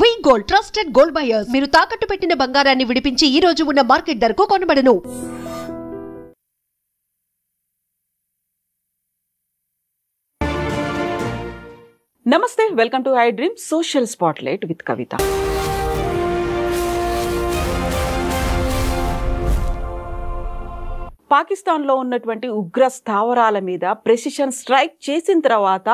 వి gold trusted gold buyers. మీరు తాకట్టు పెట్టిన బంగారాన్ని విడిపించి ఈ రోజు ఉన్న మార్కెట్ ధరకు కొనబడను. నమస్తే, welcome to I dream social spotlight with Kavitha. పాకిస్తాన్లో ఉన్నటువంటి ఉగ్ర స్థావరాల మీద ప్రెసిషన్ స్ట్రైక్ చేసిన తర్వాత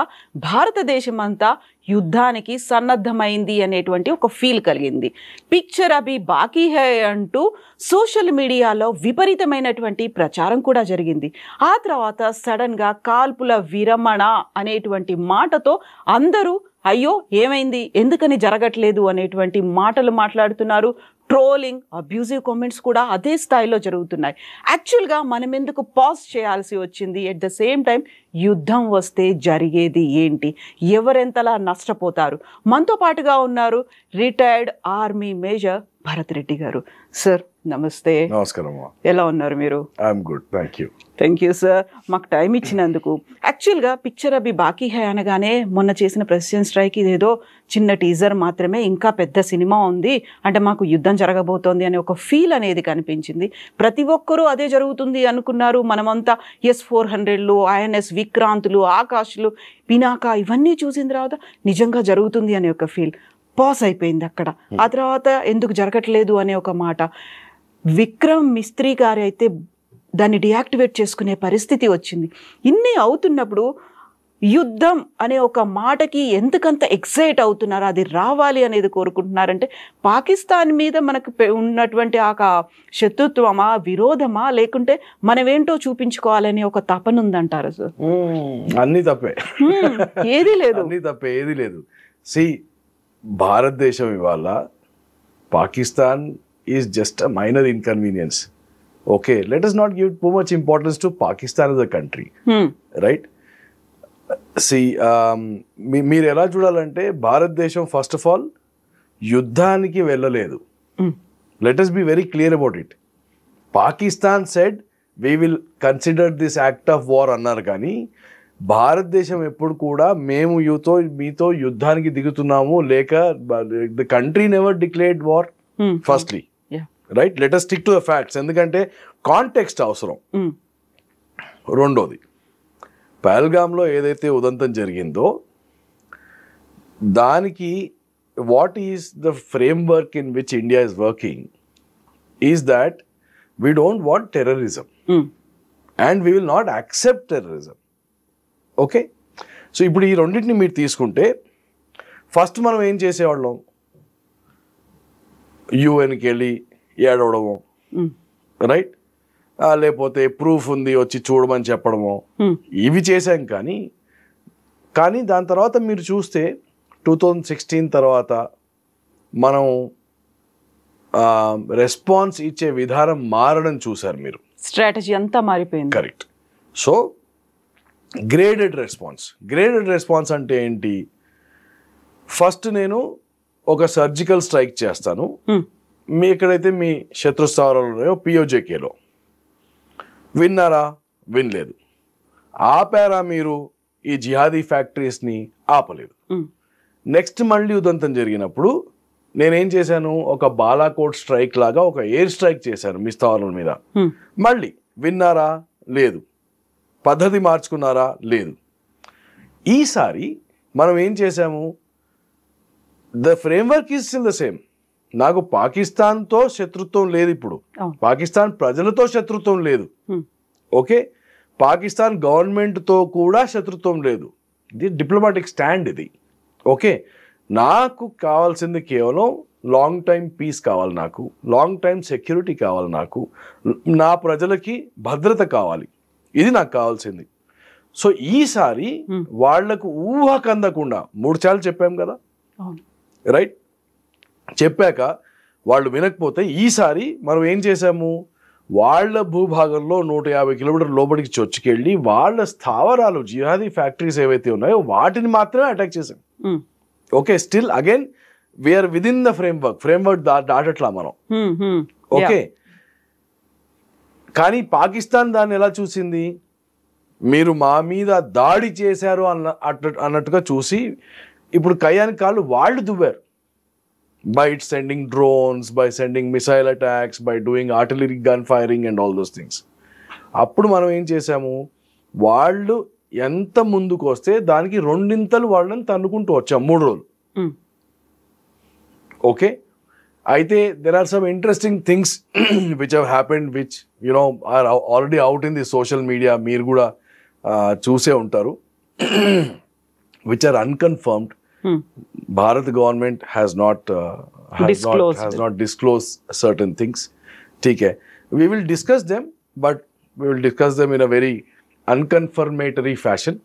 భారతదేశం అంతా యుద్ధానికి సన్నద్ధమైంది అనేటువంటి ఒక ఫీల్ కలిగింది. పిక్చర్ అభి బాకీ హై అంటూ సోషల్ మీడియాలో విపరీతమైనటువంటి ప్రచారం కూడా జరిగింది. ఆ తర్వాత సడన్గా కాల్పుల విరమణ అనేటువంటి మాటతో అందరూ అయ్యో ఏమైంది, ఎందుకని జరగట్లేదు అనేటువంటి మాటలు మాట్లాడుతున్నారు. ట్రోలింగ్, అబ్యూజివ్ కామెంట్స్ కూడా అదే స్థాయిలో జరుగుతున్నాయి. యాక్చువల్గా మనం ఎందుకు పాజ్ చేయాల్సి వచ్చింది? ఎట్ ద సేమ్ టైం యుద్ధం వస్తే జరిగేది ఏంటి, ఎవరెంతలా నష్టపోతారు? మనతో పాటుగా ఉన్నారు retired army major Bharat Reddy గారు. సార్ నమస్తే. నమస్కారం. ఎలా ఉన్నారు మీరు? I'm good, thank you. Thank you sir, మాకు టైం ఇచ్చినందుకు. యాక్చువల్గా పిక్చర్ అభి బాకీ హై అనగానే మొన్న చేసిన ప్రెసిడెంట్ స్ట్రైక్ ఇదేదో చిన్న టీజర్ మాత్రమే, ఇంకా పెద్ద సినిమా ఉంది అంటే మాకు యుద్ధం జరగబోతోంది అనే ఒక ఫీల్ అనేది కనిపించింది. ప్రతి ఒక్కరూ అదే జరుగుతుంది అనుకున్నారు. మనమంతా S-400లు, INS విక్రాంతులు, ఆకాష్లు, పినాకా ఇవన్నీ చూసిన తర్వాత నిజంగా జరుగుతుంది అనే ఒక ఫీల్ పాస్ అయిపోయింది అక్కడ. ఆ తర్వాత ఎందుకు జరగట్లేదు అనే ఒక మాట. విక్రమ్ మిస్త్రీ గారు అయితే దాన్ని డియాక్టివేట్ చేసుకునే పరిస్థితి వచ్చింది. ఇన్ని అవుతున్నప్పుడు యుద్ధం అనే ఒక మాటకి ఎందుకంత ఎక్సైట్ అవుతున్నారు, అది రావాలి అనేది కోరుకుంటున్నారంటే పాకిస్తాన్ మీద మనకు ఉన్నటువంటి ఆ శత్రుత్వమా, విరోధమా, లేకుంటే మనమేంటో చూపించుకోవాలని ఒక తపన ఉందంటారు సార్? అన్నీ తప్పే, ఏది లేదు, అన్నీ తప్పే, ఏది లేదు. సి, భారతదేశం ఇవాళ Pakistan is just a minor inconvenience. Okay, let us not give too much importance to Pakistan as a country, right? See, మీరు ఎలా చూడాలంటే భారతదేశం ఫస్ట్ ఆఫ్ ఆల్ యుద్ధానికి వెళ్ళలేదు. Let us be very clear about it. Pakistan said we will consider this act of war అన్నారు, కానీ భారతదేశం ఎప్పుడు కూడా మేము మీతో యుద్ధానికి దిగుతున్నాము లేక the country never declared war firstly, right? Let us stick to the facts, ఎందుకంటే కాంటెక్స్ట్ అవసరం. రెండోది, పహల్గామ్లో ఏదైతే ఉదంతం జరిగిందో దానికి what is the framework in which India is working is that we don't want terrorism and we will not accept terrorism. Okay, so ఇప్పుడు ఈ రెండింటిని మీరు తీసుకుంటే ఫస్ట్ మనం ఏం చేసేవాళ్ళం, యుఎన్కి వెళ్ళి ఏడవడము, రైట్? లేకపోతే ప్రూఫ్ ఉంది వచ్చి చూడమని చెప్పడము, ఇవి చేశాం. కానీ దాని తర్వాత మీరు చూస్తే 2016 తర్వాత మనం రెస్పాన్స్ ఇచ్చే విధానం మారడం చూసారు మీరు. స్ట్రాటజీ అంతా మారిపోయింది. కరెక్ట్. సో గ్రేడెడ్ రెస్పాన్స్ అంటే ఏంటి? ఫస్ట్ నేను ఒక సర్జికల్ స్ట్రైక్ చేస్తాను, మీ ఎక్కడైతే మీ శత్రుస్థావరాలు ఉన్నాయో POJKలో, విన్నారా? వినలేదు. ఆపారా మీరు? ఈ జిహాదీ ఫ్యాక్టరీస్ని ఆపలేదు. నెక్స్ట్ మళ్ళీ ఉదంతం జరిగినప్పుడు నేనేం చేశాను, ఒక బాలాకోట్ స్ట్రైక్ లాగా ఒక ఎయిర్ స్ట్రైక్ చేశాను మీ స్థావరాల మీద. మళ్ళీ విన్నారా? లేదు. పద్ధతి మార్చుకున్నారా? లేదు. ఈసారి మనం ఏం చేశాము, the framework is still the same. నాకు పాకిస్తాన్తో శత్రుత్వం లేదు, ఇప్పుడు పాకిస్తాన్ ప్రజలతో శత్రుత్వం లేదు. ఓకే, పాకిస్తాన్ గవర్నమెంట్తో కూడా శత్రుత్వం లేదు. ఇది డిప్లొమాటిక్ స్టాండ్ ఇది. ఓకే, నాకు కావాల్సింది కేవలం లాంగ్ టైం పీస్ కావాలి, నాకు లాంగ్ టైం సెక్యూరిటీ కావాలి, నాకు నా ప్రజలకి భద్రత కావాలి, ఇది నాకు కావాల్సింది. సో ఈసారి వాళ్లకు ఊహకందకుండా 3 సార్లు చెప్పాం కదా, రైట్? చెప్పాక వాళ్ళు వినకపోతే ఈసారి మనం ఏం చేశాము, వాళ్ళ భూభాగంలో 150 కిలోమీటర్ల లోపలికి చొచ్చుకెళ్ళి వాళ్ళ స్థావరాలు, జిహాదీ ఫ్యాక్టరీస్ ఏవైతే ఉన్నాయో వాటిని మాత్రమే అటాక్ చేశాం. Okay, still again we're with in the framework దాటట్లా మనం. ఓకే, కానీ పాకిస్తాన్ దాన్ని ఎలా చూసింది, మీరు మా మీద దాడి చేశారు అన్నట్టుగా చూసి ఇప్పుడు కయ్యానికి కాళ్ళు వాళ్ళు దువ్వారు. by sending drones, by sending missile attacks, by doing artillery gun firing and all those things. అప్పుడు మనం ఏం చేసాము, వాళ్ళు ఎంత ముందుకు వస్తే దానికి రెండింతలు వాళ్ళని తన్నుకుంటూ వచ్చాం 3 రోజులు. ఓకే, అయితే there are some interesting things which have happened which are already out in the social media, మీరు కూడా చూసే ఉంటారు, which are unconfirmed. Bharat government has not disclosed certain things. Okay, we will discuss them, but we will discuss them in a very unconfirmatory fashion.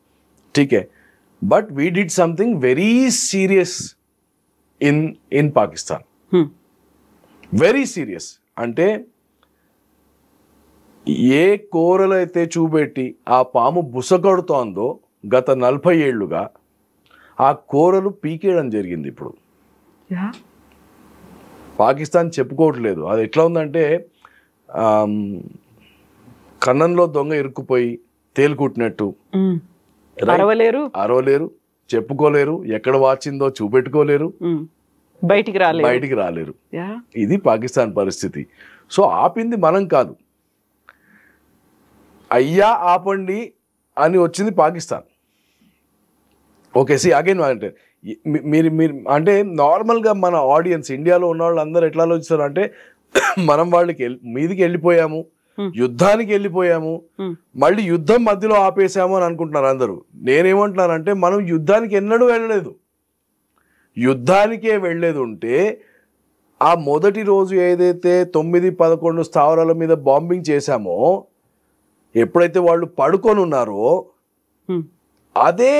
Okay, but we did something very serious in Pakistan. Very serious. అంటే ఏ కోరలు అయితే చూపెట్టి ఆ పాము బుసకొడుతోందో గత 40 ఏళ్లుగా ఆ కోరలు పీకేయడం జరిగింది. ఇప్పుడు పాకిస్తాన్ చెప్పుకోవట్లేదు. అది ఎట్లా ఉందంటే కన్నంలో దొంగ ఇరుక్కుపోయి తేలుకుట్టినట్టు, అరవలేరు, చెప్పుకోలేరు, ఎక్కడ వాచిందో చూపెట్టుకోలేరు, బయటికి రాలేరు. ఇది పాకిస్తాన్ పరిస్థితి. సో ఆపింది మనం కాదు, అయ్యా ఆపండి అని వచ్చింది పాకిస్తాన్. ఓకే, సి అగైన్ అంటే మీరు అంటే నార్మల్గా మన ఆడియన్స్ ఇండియాలో ఉన్న వాళ్ళు అందరూ ఎట్లా ఆలోచిస్తారు అంటే మనం వాళ్ళకి మీదికి వెళ్ళిపోయాము, యుద్ధానికి వెళ్ళిపోయాము, మళ్ళీ యుద్ధం మధ్యలో ఆపేసాము అని అనుకుంటున్నారు అందరూ. నేనేమంటున్నానంటే మనం యుద్ధానికి ఎన్నడూ వెళ్ళలేదు. యుద్ధానికే వెళ్ళేది ఉంటే ఆ మొదటి రోజు ఏదైతే 9-11 స్థావరాల మీద బాంబింగ్ చేశామో, ఎప్పుడైతే వాళ్ళు పడుకొని ఉన్నారో అదే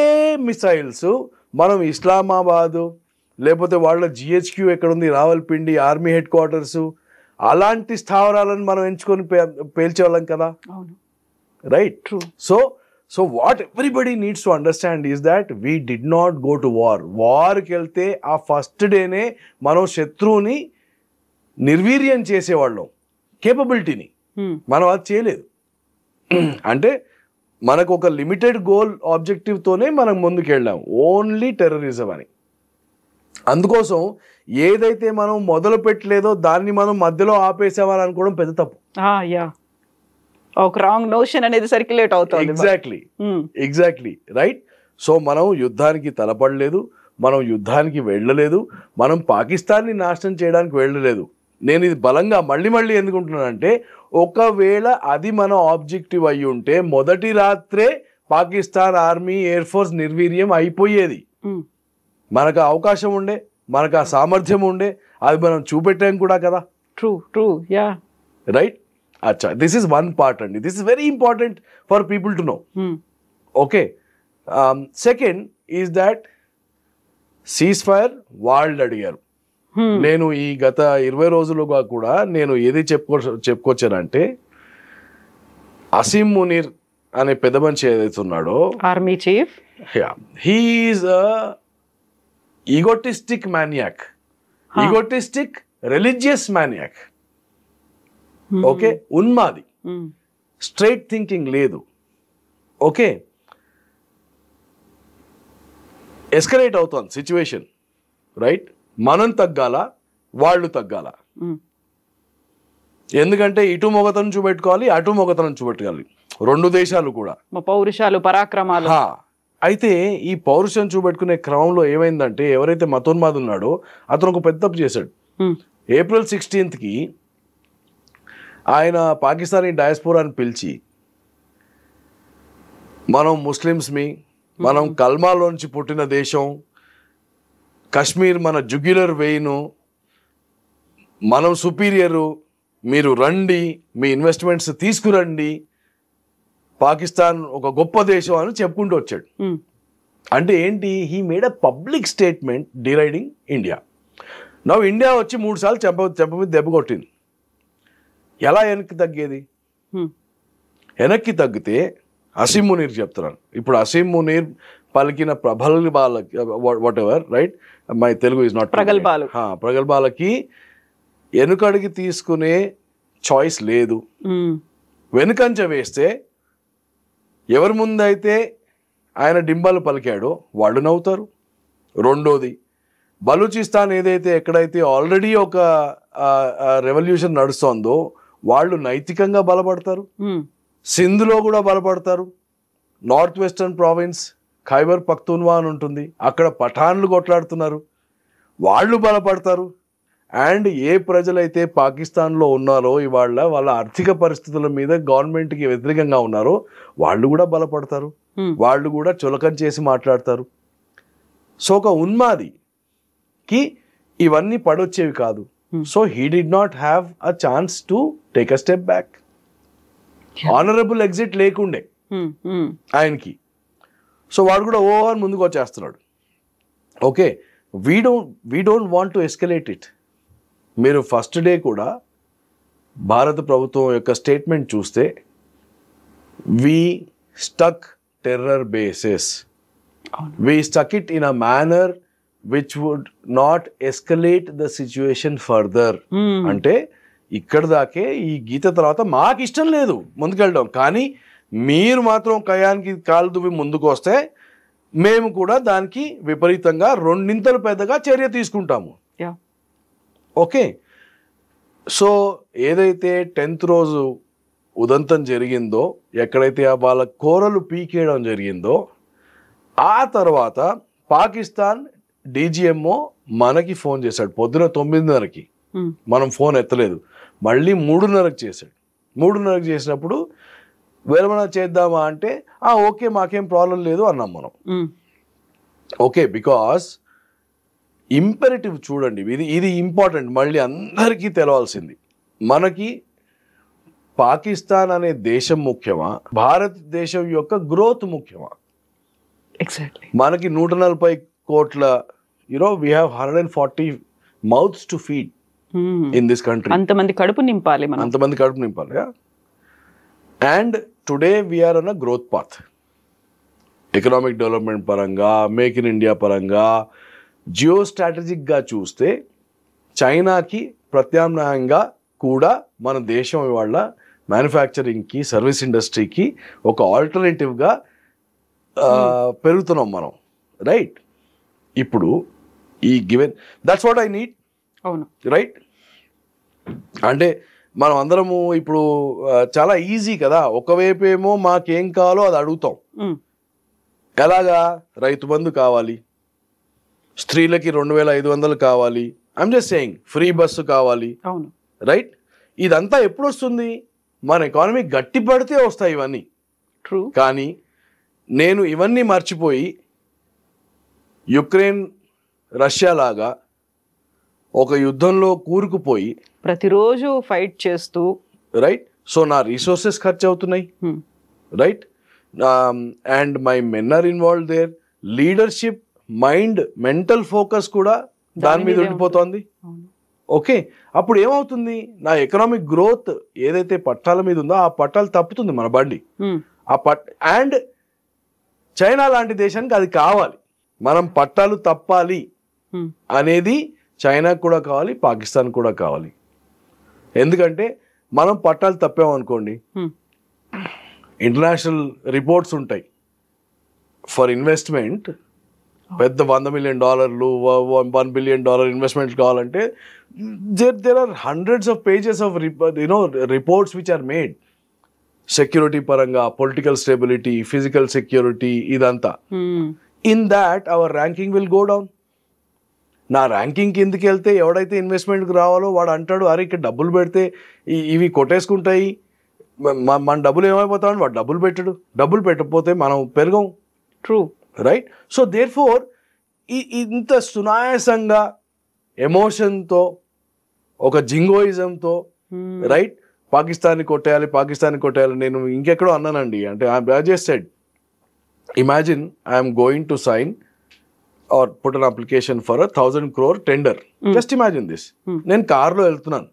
మిసైల్స్ మనం ఇస్లామాబాదు లేకపోతే వాళ్ళ GHQ ఎక్కడుంది, రావల్పిండి ఆర్మీ హెడ్ క్వార్టర్స్, అలాంటి స్థావరాలను మనం ఎంచుకొని పేల్చేవాళ్ళం కదా. Right. True. So what everybody needs to understand is that we did not go to వార్కి వెళ్తే ఆ ఫస్ట్ డేనే మనం శత్రువుని నిర్వీర్యం చేసేవాళ్ళం. కేపబిలిటీని మనం అది చేయలేదు. అంటే మనకు ఒక లిమిటెడ్ గోల్ ఆబ్జెక్టివ్తోనే మనం ముందుకు వెళ్ళాం, ఓన్లీ టెర్రరిజం అని. అందుకోసం ఏదైతే మనం మొదలు పెట్టలేదో దాన్ని మనం మధ్యలో ఆపేసామని అనుకోవడం పెద్ద తప్పు. ఒక రాంగ్ నోషన్ అనేది సర్క్యులేట్ అవుతుంది. Exactly right. సో మనం యుద్ధానికి తలపడలేదు, మనం యుద్ధానికి వెళ్ళలేదు, మనం పాకిస్తాన్ని నాశనం చేయడానికి వెళ్ళలేదు. నేను ఇది బలంగా మళ్ళీ ఎందుకుంటున్నానంటే, ఒకవేళ అది మన ఆబ్జెక్టివ్ అయి ఉంటే మొదటి రాత్రే పాకిస్తాన్ ఆర్మీ ఎయిర్ ఫోర్స్ నిర్వీర్యం అయిపోయేది. మనకు అవకాశం ఉండే, మనకు ఆ సామర్థ్యం ఉండే, అది మనం చూపెట్టాం కూడా కదా. True yeah right. అచ్చా, దిస్ ఈస్ వన్ పార్ట్ అండి. This is very important for people to know. Okay, second is that cease fire వాళ్ళు అడిగారు. నేను ఈ గత 20 రోజులుగా కూడా నేను ఏది చెప్పుకొచ్చానంటే, అసీం మునీర్ అనే పెద్ద మనిషి ఏదైతే ఉన్నాడో, army chief, he is egotistic maniac, egotistic religious maniac. Okay, ఉన్మాది, స్ట్రైట్ థింకింగ్ లేదు. ఓకే, ఎస్కలేట్ అవుతుంది సిచ్యువేషన్. రైట్. మనం తగ్గాల, వాళ్ళు తగ్గాల. ఎందుకంటే ఇటు మొగతనం చూపెట్టుకోవాలి, అటు మొగతనం చూపెట్టుకోవాలి, 2 దేశాలు కూడా. పౌరుషాలు, పరాక్రమాలు. అయితే ఈ పౌరుషం చూపెట్టుకునే క్రమంలో ఏమైందంటే, ఎవరైతే మతోన్మాది ఉన్నాడో అతను ఒక పెద్ద తప్పు చేశాడు. April 16th ఆయన పాకిస్తానీ డయాస్పోరాని పిలిచి, మనం ముస్లిమ్స్మి, మనం కల్మాలోంచి పుట్టిన దేశం, కశ్మీర్ మన జుగ్యులర్ వెయిను, మనం సుపీరియరు, మీరు రండి, మీ ఇన్వెస్ట్మెంట్స్ తీసుకురండి, పాకిస్తాన్ ఒక గొప్ప దేశం అని చెప్పుకుంటూ వచ్చాడు. అంటే ఏంటి, he made a public statement deriding India. Now India వచ్చి 3 సార్లు చెంప మీద దెబ్బ కొట్టింది. ఎలా వెనక్కి తగ్గేది? వెనక్కి తగ్గితే అసీం మునీర్ చెప్తున్నాను. ఇప్పుడు అసీం మునీర్ పలికిన ప్రగల్భాలకి, whatever, right, my Telugu is not ప్రగల్భాలు, ప్రగల్భాలకి వెనుకడికి తీసుకునే చాయిస్ లేదు. వెనుకంచ వేస్తే ఎవరి ముందైతే ఆయన డింబాలు పలికాడో వాళ్ళు నవ్వుతారు. రెండోది, బలూచిస్తాన్ ఏదైతే ఎక్కడైతే ఆల్రెడీ ఒక రెవల్యూషన్ నడుస్తోందో వాళ్ళు నైతికంగా బలపడతారు, సింధులో కూడా బలపడతారు. నార్త్ వెస్టర్న్ ప్రావిన్స్ ఖైబర్ పఖ్తూన్వా అని ఉంటుంది, అక్కడ పఠాన్లు కొట్లాడుతున్నారు, వాళ్ళు బలపడతారు. అండ్ ఏ ప్రజలైతే పాకిస్తాన్లో ఉన్నారో ఇవాళ వాళ్ళ ఆర్థిక పరిస్థితుల మీద గవర్నమెంట్కి వ్యతిరేకంగా ఉన్నారో వాళ్ళు కూడా బలపడతారు, వాళ్ళు కూడా చులకన చేసి మాట్లాడతారు. సో ఒక ఉన్మాదికి ఇవన్నీ పడొచ్చేవి కాదు. So he did not have a chance to take a step back. Honourable exit లేకుండే ఆయనకి. సో వాడు కూడా ఓవర్ ముందుకు వచ్చేస్తున్నాడు. Okay, we don't want to escalate it. మీరు ఫస్ట్ డే కూడా భారత ప్రభుత్వం యొక్క స్టేట్మెంట్ చూస్తే we stuck terror bases, we stuck it in a manner which would not escalate the situation further. అంటే ఇక్కడ దాకే ఈ గీత తర్వాత మాకు ఇష్టం లేదు ముందుకెళ్ళడం, కానీ మీరు మాత్రం కయానికి కాలు దువ్వి ముందుకు వస్తే మేము కూడా దానికి విపరీతంగా రెండింతలు పెద్దగా చర్య తీసుకుంటాము. ఓకే, సో ఏదైతే 10th రోజు ఉదంతం జరిగిందో, ఎక్కడైతే వాళ్ళ కూరలు పీకేయడం జరిగిందో, ఆ తర్వాత పాకిస్తాన్ డీజీఎంఓ మనకి ఫోన్ చేశాడు పొద్దున 9:30కి. మనం ఫోన్ ఎత్తలేదు, మళ్ళీ 3:30కి చేశాడు. 3:30కి చేసినప్పుడు విరమణ చేద్దామా అంటే ఓకే మాకేం ప్రాబ్లం లేదు అన్నాం మనం. ఓకే, బికాస్ ఇంపెరేటివ్ చూడండి, ఇది ఇంపార్టెంట్, మళ్ళీ అందరికీ తెలవాల్సింది. మనకి పాకిస్తాన్ అనే దేశం ముఖ్యమా, భారతదేశం యొక్క గ్రోత్ ముఖ్యమా? ఎగ్జాక్ట్లీ. మనకి 140 కోట్ల we have 140 mouths to feed in this country. అంతమంది కడుపు నింపాలి మనం, అంతమంది కడుపు నింపాలి. And today we are on a growth path, economic development పరంగా, మేక్ ఇన్ ఇండియా పరంగా, జియో స్ట్రాటజిక్గా చూస్తే చైనాకి ప్రత్యామ్నాయంగా కూడా మన దేశం ఇవాళ మ్యానుఫ్యాక్చరింగ్కి, సర్వీస్ ఇండస్ట్రీకి ఒక ఆల్టర్నేటివ్గా పెరుగుతున్నాం మనం, రైట్? ఇప్పుడు ఈ given that's what I need. అవును, రైట్. అంటే మనం అందరము ఇప్పుడు చాలా ఈజీ కదా, ఒకవైపు ఏమో మాకేం కావాలో అది అడుగుతాం. ఎలాగా? రైతు బంధు కావాలి, స్త్రీలకి 2500 కావాలి, I'm just saying, free bus కావాలి, అవును, రైట్? ఇదంతా ఎప్పుడు వస్తుంది? మన ఎకానమీ గట్టి పడితే వస్తాయి ఇవన్నీ. ట్రూ. కానీ నేను ఇవన్నీ మర్చిపోయి యుక్రెయిన్ రష్యా లాగా ఒక యుద్ధంలో కూరుకుపోయి ప్రతిరోజు ఫైట్ చేస్తూ, రైట్, సో నా రీసోర్సెస్ ఖర్చు అవుతున్నాయి, right, and my men are involve there, leadership, mind, mental focus కూడా దాని మీద ఉండిపోతుంది. ఓకే, అప్పుడు ఏమవుతుంది? నా ఎకనామిక్ గ్రోత్ ఏదైతే పట్టాల మీద ఉందో ఆ పట్టాలు తప్పుతుంది మన బండి. అండ్ చైనా లాంటి దేశానికి అది కావాలి, మనం పట్టాలు తప్పాలి అనేది చైనాకు కూడా కావాలి, పాకిస్తాన్ కూడా కావాలి. ఎందుకంటే మనం పట్టాలు తప్పామనుకోండి, ఇంటర్నేషనల్ రిపోర్ట్స్ ఉంటాయి ఫర్ ఇన్వెస్ట్మెంట్, పెద్ద $100 million, $1 billion ఇన్వెస్ట్మెంట్ కావాలంటే there are hundreds of pages of reports which are made. Security పరంగా, పొలిటికల్ స్టెబిలిటీ, ఫిజికల్ సెక్యూరిటీ, ఇదంతా. In that hour ranking will go down. నా ర్యాంకింగ్ కిందకి వెళ్తే ఎవడైతే ఇన్వెస్ట్మెంట్కి రావాలో వాడు అంటాడు, అరే ఇక్కడ డబ్బులు పెడితే ఇవి కొట్టేసుకుంటాయి, మన డబ్బులు ఏమైపోతామని వాడు డబ్బులు పెట్టడు. డబ్బులు పెట్టకపోతే మనం పెరగం. True, right? So therefore ఇంత సునాయాసంగా ఎమోషన్తో, ఒక జింగోయిజంతో, రైట్, పాకిస్తాన్ని కొట్టేయాలి. నేను ఇంకెక్కడో అన్నానండి, అంటే I just said, imagine I'm going to sign or put an application for 1,000 crore tender. Just imagine this, నేను కార్లో వెళ్తున్నాను,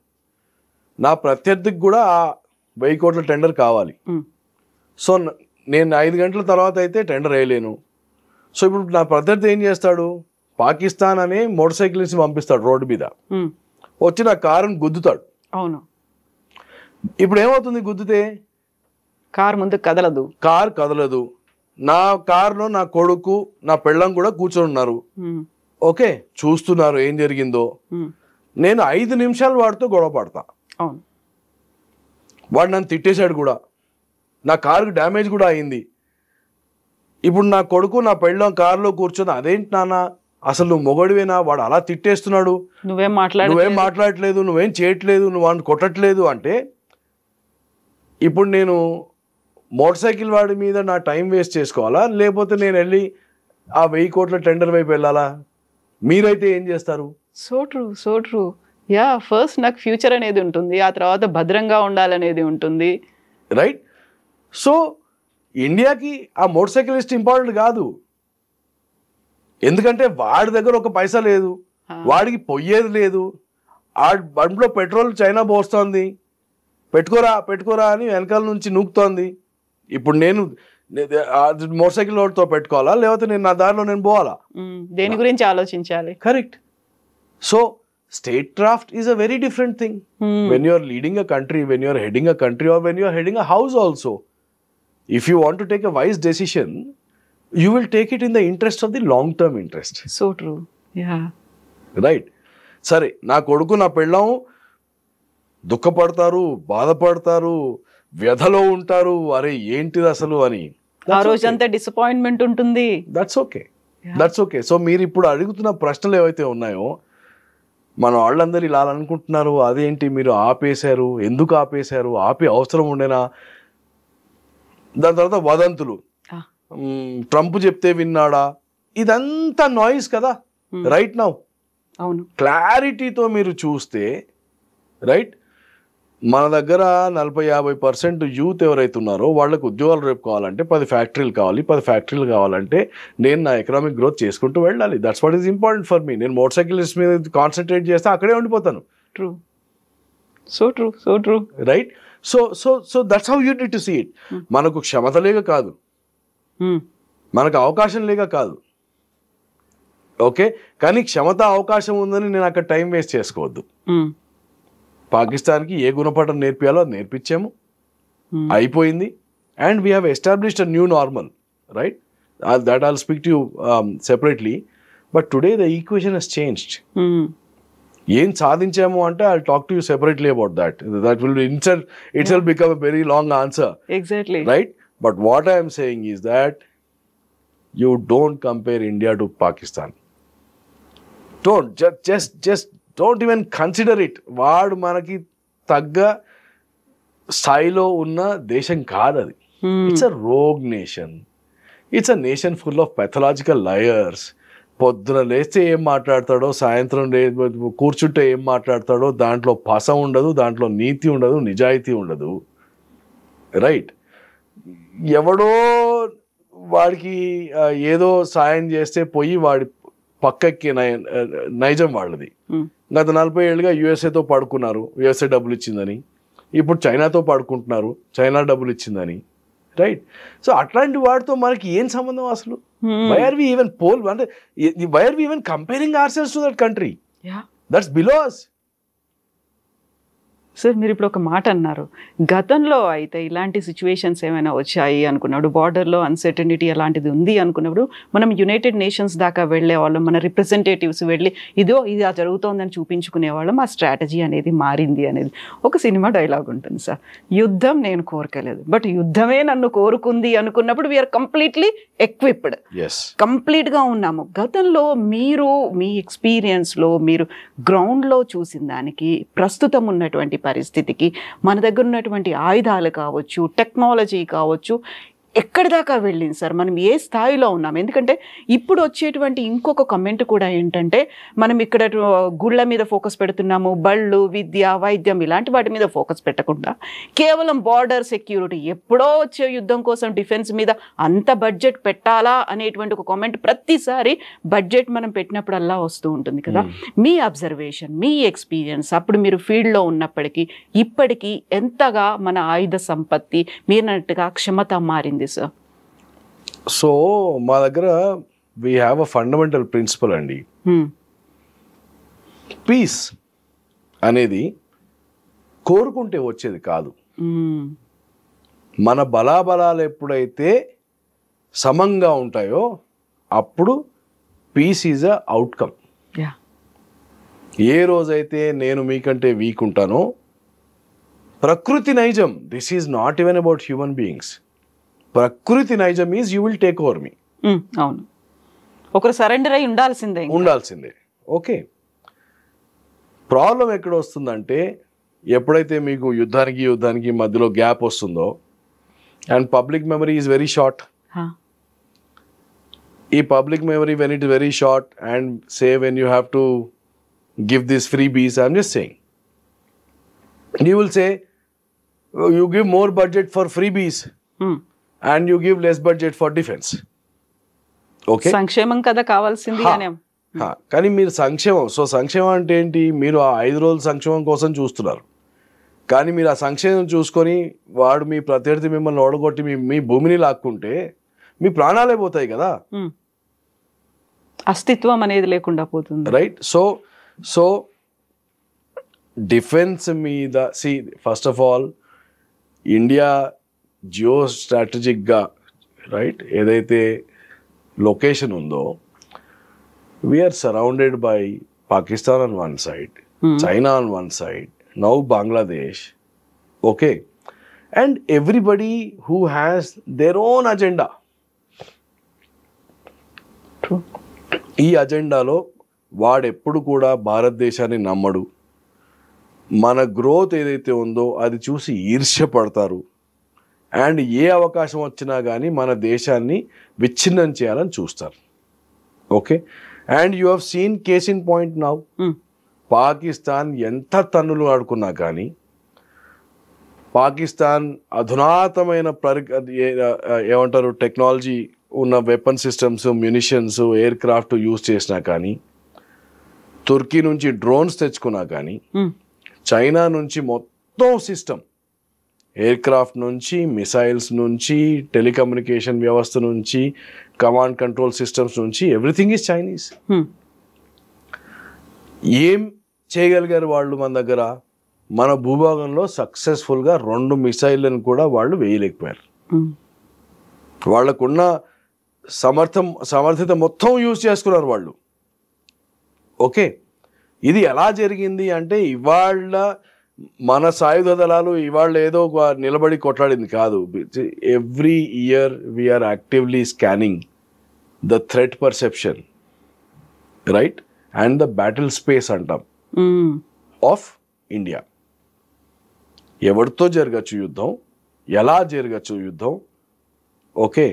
నా ప్రత్యర్థికి కూడా ఆ 1,000 కోట్ల టెండర్ కావాలి. సో నేను 5 గంటల తర్వాత అయితే టెండర్ వేయలేను. సో ఇప్పుడు నా ప్రత్యర్థి ఏం చేస్తాడు? పాకిస్తాన్ అనే మోటార్ సైకిల్స్ పంపిస్తాడు రోడ్డు మీద, వచ్చి నా కారుని గుద్దుతాడు. అవును. ఇప్పుడు ఏమవుతుంది? గుద్దితే కారు ముందు కదలదు, కారు కదలదు. నా కారులో నా కొడుకు, నా పెళ్ళం కూడా కూర్చొని ఉన్నారు. ఓకే చూస్తున్నారు ఏం జరిగిందో. నేను 5 నిమిషాలు వాడితో గొడవ పడతా. అవును, వాడు నన్ను తిట్టేశాడు కూడా, నా కారుకి డ్యామేజ్ కూడా అయింది. ఇప్పుడు నా కొడుకు నా పెళ్ళం కారులో కూర్చొని అదేంటి నాన్న అసలు నువ్వు మొగడివేనా, వాడు అలా తిట్టేస్తున్నాడు, నువ్వేం మాట్లాడట్లేదు, నువ్వేం చేయట్లేదు, నువ్వు వాడిని కొట్టట్లేదు అంటే, ఇప్పుడు నేను మోటార్ సైకిల్ వాడి మీద నా టైం వేస్ట్ చేసుకోవాలా, లేకపోతే నేను వెళ్ళి ఆ 1000 కోట్ల టెండర్ వైపు వెళ్ళాలా? మీరైతే ఏం చేస్తారు? So true yeah. ఫస్ట్ నాకు ఫ్యూచర్ అనేది ఉంటుంది, ఆ తర్వాత భద్రంగా ఉండాలనేది ఉంటుంది. రైట్. సో ఇండియాకి ఆ మోటార్ సైకిలిస్ట్ ఇంపార్టెంట్ కాదు, ఎందుకంటే వాడి దగ్గర ఒక పైసా లేదు, వాడికి పొయ్యేది లేదు, ఆ బండిలో పెట్రోల్ చైనా పోస్తోంది, పెట్టుకోరా అని వెనకాల నుంచి నూకుతోంది. ఇప్పుడు నేను మోటార్ సైకిల్ రోడ్తో పెట్టుకోవాలా, లేకపోతే నేను నా దారిలో నేను పోవాలా? దేని గురించి ఆలోచించాలి. Correct. So state craft is a very different thing when you are leading a country, when you are heading a country, or when you are heading a house also. If you want to take a wise decision, you will take it in the interest of the long-term interest. So true. Yeah. Right. సరే, నా కొడుకు నా పెళ్ళాం దుఃఖపడతారు, బాధపడతారు, వ్యధలో ఉంటారు, అరే ఏంటిది అసలు అని. ఆ రోజంతా డిసప్పాయింట్మెంట్ ఉంటుంది. That's okay. సో మీరు ఇప్పుడు అడుగుతున్న ప్రశ్నలు ఏవైతే ఉన్నాయో, మన వాళ్ళందరూ ఇలా అనుకుంటున్నారు, అదేంటి మీరు ఆపేశారు, ఎందుకు ఆపేశారు, ఆపే అవసరం ఉండేనా? దాని తర్వాత వదంతులు, ట్రంప్ చెప్తే విన్నాడా, ఇదంతా నాయిస్ కదా రైట్ నౌ. అవును, క్లారిటీతో మీరు చూస్తే రైట్, మన దగ్గర 40-50% యూత్ ఎవరైతే ఉన్నారో వాళ్ళకి ఉద్యోగాలు రేపు కావాలంటే 10 ఫ్యాక్టరీలు కావాలి. 10 ఫ్యాక్టరీలు కావాలంటే నేను నా ఎకనామిక్ గ్రోత్ చేసుకుంటూ వెళ్ళాలి. That's what is important for me. నేను మోటార్ సైకిలిస్ట్ మీద కాన్సన్ట్రేట్ చేస్తే అక్కడే ఉండిపోతాను. So true right. So that's how you need to see it. మనకు క్షమత లేక కాదు, మనకు అవకాశం లేక కాదు, ఓకే, కానీ క్షమత అవకాశం ఉందని నేను అక్కడ టైం వేస్ట్ చేసుకోవద్దు. పాకిస్తాన్కి ఏ గుణపాఠం నేర్పియాలో అది నేర్పించాము, అయిపోయింది. And we have established a new normal, right? That I'll speak to you separately. But today the equation has changed. ఏం సాధించాము అంటే I'll talk to you separately about that. That will itself become a very long answer. Exactly. Right? But what I am saying is that you don't compare India to Pakistan. Don't. Just don't even consider it. వాడు మనకి తగ్గ స్థాయిలో ఉన్న దేశం కాదు అది. It's a rogue nation. It's a nation full of pathological liars. పొద్దున లేస్తే ఏం మాట్లాడతాడో, సాయంత్రం కూర్చుంటే ఏం మాట్లాడతాడో, దాంట్లో పస ఉండదు, దాంట్లో నీతి ఉండదు, నిజాయితీ ఉండదు. రైట్. ఎవడో వాడికి ఏదో సాయం చేస్తే పోయి వాడి పక్కకి నైజం వాళ్ళది. గత 40 ఏళ్ళుగా యుఎస్ఏతో పడుకున్నారు, యుఎస్ఏ డబ్బులు ఇచ్చిందని. ఇప్పుడు చైనాతో పడుకుంటున్నారు, చైనా డబ్బులు ఇచ్చిందని. రైట్. సో అట్లాంటి వాడితో మనకి ఏం సంబంధం అసలు? Why are we even comparing ourselves to that country? Yeah. That's below us. Sir, మీరు ఇప్పుడు ఒక మాట అన్నారు, గతంలో అయితే ఇలాంటి సిచ్యువేషన్స్ ఏమైనా వచ్చాయి అనుకున్నప్పుడు, బార్డర్లో అన్సర్టనిటీ అలాంటిది ఉంది అనుకున్నప్పుడు మనం యునైటెడ్ నేషన్స్ దాకా వెళ్ళేవాళ్ళం, మన రిప్రజెంటేటివ్స్ వెళ్ళి ఇది జరుగుతోందని చూపించుకునేవాళ్ళం. ఆ స్ట్రాటజీ అనేది మారింది అనేది ఒక సినిమా డైలాగ్ ఉంటుంది సార్. యుద్ధం నేను కోరుకోలేదు, బట్ యుద్ధమే నన్ను కోరుకుంది అనుకున్నప్పుడు వీఆర్ కంప్లీట్లీ ఎక్విప్డ్, కంప్లీట్గా ఉన్నాము. గతంలో మీరు మీ ఎక్స్పీరియన్స్లో మీరు గ్రౌండ్లో చూసిన దానికి, ప్రస్తుతం ఉన్నటువంటి పరిస్థితికి, మన దగ్గర ఉన్నటువంటి ఆయుధాలు కావచ్చు, టెక్నాలజీ కావచ్చు, ఎక్కడి దాకా వెళ్ళింది సార్? మనం ఏ స్థాయిలో ఉన్నాం? ఎందుకంటే ఇప్పుడు వచ్చేటువంటి ఇంకొక కమెంట్ కూడా ఏంటంటే, మనం ఇక్కడ గుళ్ళ మీద ఫోకస్ పెడుతున్నాము, బళ్ళు, విద్య, వైద్యం ఇలాంటి వాటి మీద ఫోకస్ పెట్టకుండా కేవలం బార్డర్ సెక్యూరిటీ, ఎప్పుడో వచ్చే యుద్ధం కోసం డిఫెన్స్ మీద అంత బడ్జెట్ పెట్టాలా అనేటువంటి ఒక కామెంట్ ప్రతిసారి బడ్జెట్ మనం పెట్టినప్పుడల్లా వస్తూ ఉంటుంది కదా. మీ అబ్జర్వేషన్, మీ ఎక్స్పీరియన్స్, అప్పుడు మీరు ఫీల్డ్లో ఉన్నప్పటికీ ఇప్పటికీ ఎంతగా మన ఆయుధ సంపత్తి మీరన్నట్టుగా క్షమత మారింది సార్? సో మా దగ్గర we have a fundamental principal అండి. పీస్ అనేది కోరుకుంటే వచ్చేది కాదు. మన బలాబలాలు ఎప్పుడైతే సమంగా ఉంటాయో అప్పుడు peace is a outcome. Yeah, ఏ రోజైతే నేను మీకంటే వీక్ ఉంటానో, ప్రకృతి నైజం, this is not even about human beings, ప్రకృతి నైజం is you will take over me. అవును, ఒకరు సరెండర్ అయి ఉండాల్సిందే. ఓకే, ప్రాబ్లం ఎక్కడ వస్తుందంటే ఎప్పుడైతే మీకు యుద్ధానికి మధ్యలో గ్యాప్ వస్తుందో, and public memory is very short. ఈ public memory when it is very short and say when you have to give this freebies, I'm just saying, you will say you give more budget for freebies and you give less budget for defense. Okay, సంక్షేమం కదా కావాల్సింది అని. కానీ మీరు సంక్షేమం అంటే ఏంటి? మీరు ఆ 5 రోజుల సంక్షేమం కోసం చూస్తున్నారు, కానీ మీరు ఆ సంక్షేమం చూసుకొని వాడు మీ ప్రత్యర్థి మిమ్మల్ని ఓడగొట్టి మీ భూమిని లాక్కుంటే మీ ప్రాణాలే పోతాయి కదా, అస్తిత్వం అనేది లేకుండా పోతుంది. రైట్? సో డిఫెన్స్ మీద ఫస్ట్ ఆఫ్ ఆల్ ఇండియా జియో స్ట్రాటజిక్గా, రైట్, ఏదైతే లొకేషన్ ఉందో, we're surrounded by Pakistan on one side, China on one side, now Bangladesh. Okay, and everybody who has their own agenda. ఈ అజెండాలో వాడెప్పుడు కూడా భారతదేశాన్ని నమ్మడు. మన గ్రోత్ ఏదైతే ఉందో అది చూసి ఈర్ష్యపడతారు, అండ్ ఏ అవకాశం వచ్చినా కానీ మన దేశాన్ని విచ్ఛిన్నం చేయాలని చూస్తారు. Okay, and you have seen case in point now, Pakistan ఎంత తన్నులు ఆడుకున్నా కానీ, పాకిస్తాన్ అధునాతమైన ఏమంటారు టెక్నాలజీ ఉన్న weapon systems, munitions, aircraft use చేసినా కానీ, తుర్కీ నుంచి డ్రోన్స్ తెచ్చుకున్నా కానీ, చైనా నుంచి మొత్తం సిస్టమ్, ఎయిర్ క్రాఫ్ట్ నుంచి, మిసైల్స్ నుంచి, టెలికమ్యూనికేషన్ వ్యవస్థ నుంచి, కమాండ్ కంట్రోల్ సిస్టమ్స్ నుంచి, ఎవ్రీథింగ్ ఈజ్ చైనీస్. ఏం చేయగలిగారు వాళ్ళు మన దగ్గర? మన భూభాగంలో సక్సెస్ఫుల్గా 2 మిసైళ్ళను కూడా వాళ్ళు వేయలేకపోయారు. వాళ్ళకున్న సమర్థత మొత్తం యూజ్ చేసుకున్నారు వాళ్ళు. ఓకే, ఇది ఎలా జరిగింది అంటే ఇవాళ మన సాయుధ దళాలు ఇవాళ ఏదో నిలబడి కొట్లాడింది కాదు. Every year we are actively scanning the threat perception, right, and the battle space అంటాం ఆఫ్ ఇండియా. ఎవరితో జరగచ్చు యుద్ధం, ఎలా జరగచ్చు యుద్ధం, ఓకే,